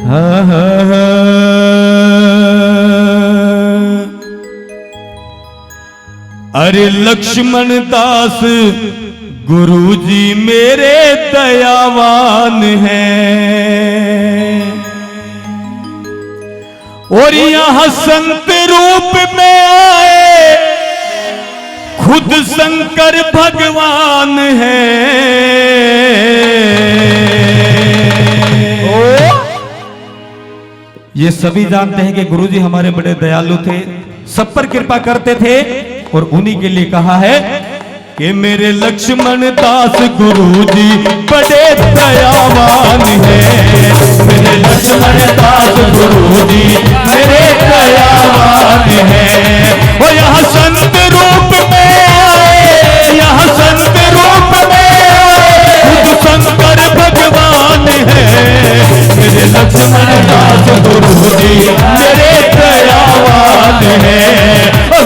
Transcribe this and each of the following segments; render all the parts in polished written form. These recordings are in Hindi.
हाँ हाँ हाँ। अरे लक्ष्मण दास गुरुजी मेरे दयावान हैं, और यहां संत रूप में आए खुद शंकर भगवान हैं। ये सभी जानते हैं कि गुरुजी हमारे बड़े दयालु थे, सब पर कृपा करते थे, और उन्हीं के लिए कहा है कि मेरे लक्ष्मण दास गुरुजी बड़े दयावान हैं। मेरे लक्ष्मण दास गुरुजी मेरे दयावान हैं। और यहाँ संत रूप में आए, यहाँ संत रूप में आए खुद शंकर भगवान हैं। मेरे लक्ष्मण दास गुरुजी मेरे दयावान हैं।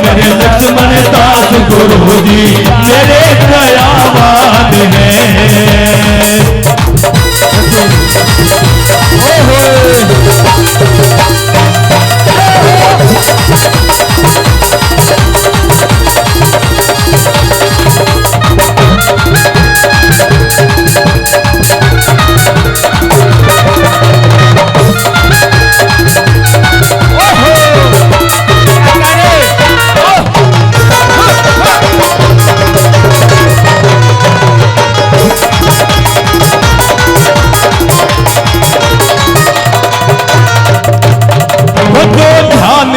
मेरे लक्ष्मण दास गुरुजी मेरे दयावान हैं।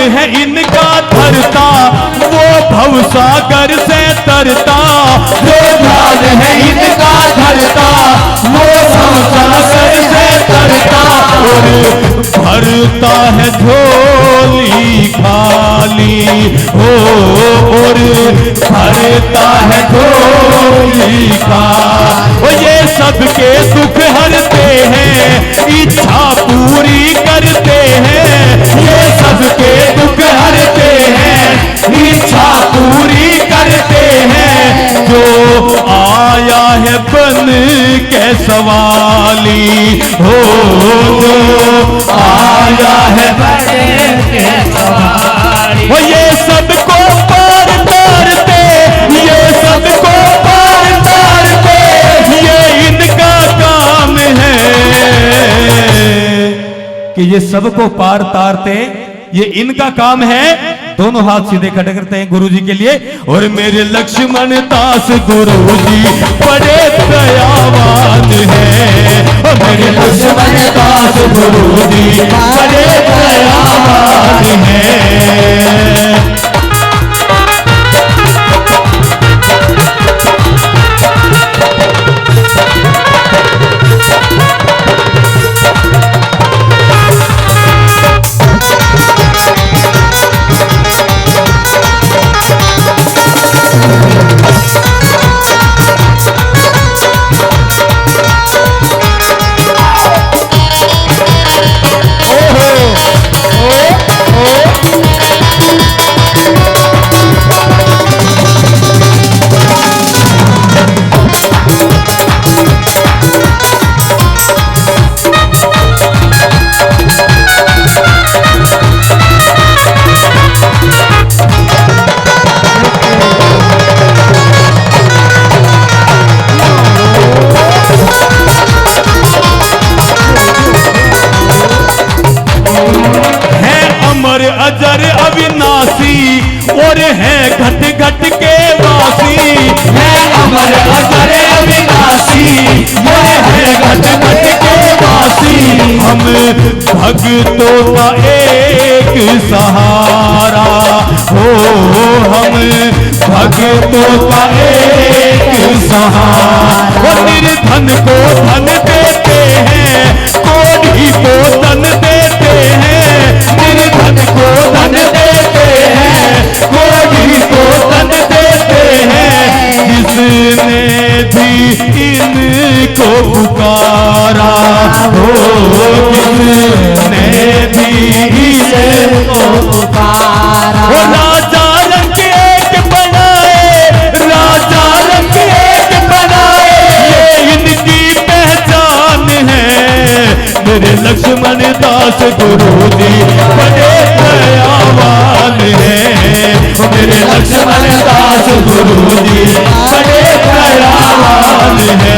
है इनका धरता वो भवसागर से तरता, जो ध्यान है इनका धरता वो भवसागर से तरता, और भरता है झोली खाली हो, और भरता है झोली का। ये सबके दुख हरते हैं, इच्छा पूरी करते हैं। ये सबके दुख हरते हैं, इच्छा पूरी करते हैं। जो आया है बन के सवाली हो, जो आया है बन के सवाली, वो ये सबको पार तारते, ये सबको पार तारते, ये इनका काम है कि ये सबको पार तारते, ये इनका काम है। दोनों हाथ सीधे खड़े करते हैं गुरुजी के लिए। और मेरे लक्ष्मण दास गुरुजी बड़े दयावान हैं। और मेरे लक्ष्मण दास गुरुजी बड़े दयावान हैं। अजर अविनाशी और है घट घट के वासी, है अमर अजर अविनाशी और है घट घट के वासी। हम भक्तों का एक सहारा हो, हम भक्तों का एक सहारा। निर्धन को धन देते हैं, कोढ़ी को धन देते हैं। निर्धन को धन देते हैं, कोढ़ी को धन देते हैं। जिसने भी इनको पुकारा हो, जिसने भी इनको पुकारा। राजा रंग एक बनाए, राजा रंग एक बनाए, ये इनकी पहचान है। मेरे लक्ष्मण दास गुरु जी बड़े दयावान है। मेरे लक्ष्मण दास गुरु जी बड़े दयावान है।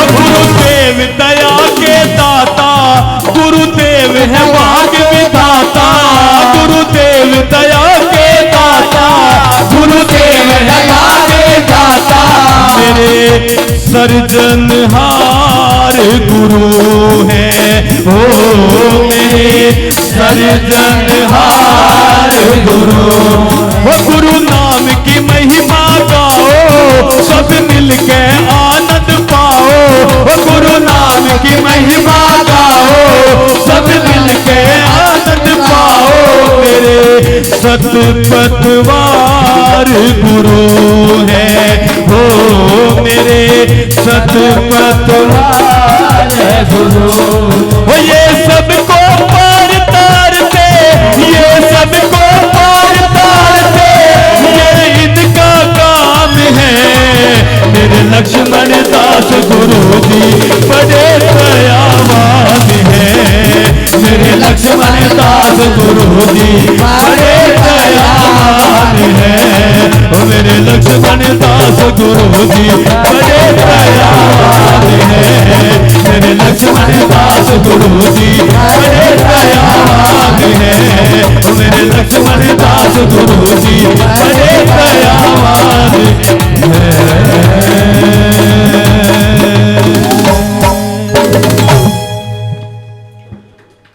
गुरुदेव दया के दाता, गुरुदेव है भाग्य विधाता। गुरुदेव दया के दाता, गुरुदेव है भाग्य विधाता। मेरे सर्जनहार गुरु है, ओ मेरे सर्जनहार गुरु। वो गुरु नाम की महिमा गाओ, सब मिलके आनंद पाओ। वो गुरु नाम की महिमा गाओ, सब मिलके आनंद पाओ। मेरे सतपथवार गुरु है, हो मेरे सतपथवार गुरु। वो ये सबको पार तारते, ये सबको पार तारते, ये इनका काम है। मेरे लक्ष्मण दास गुरु जी बड़े दयावान है। मेरे लक्ष्मण दास गुरु जी बड़े दयावान है। ओ मेरे लक्ष्मण दास गुरु जी बड़े दयावान है। मेरे लक्ष्मण दास गुरु जी बड़े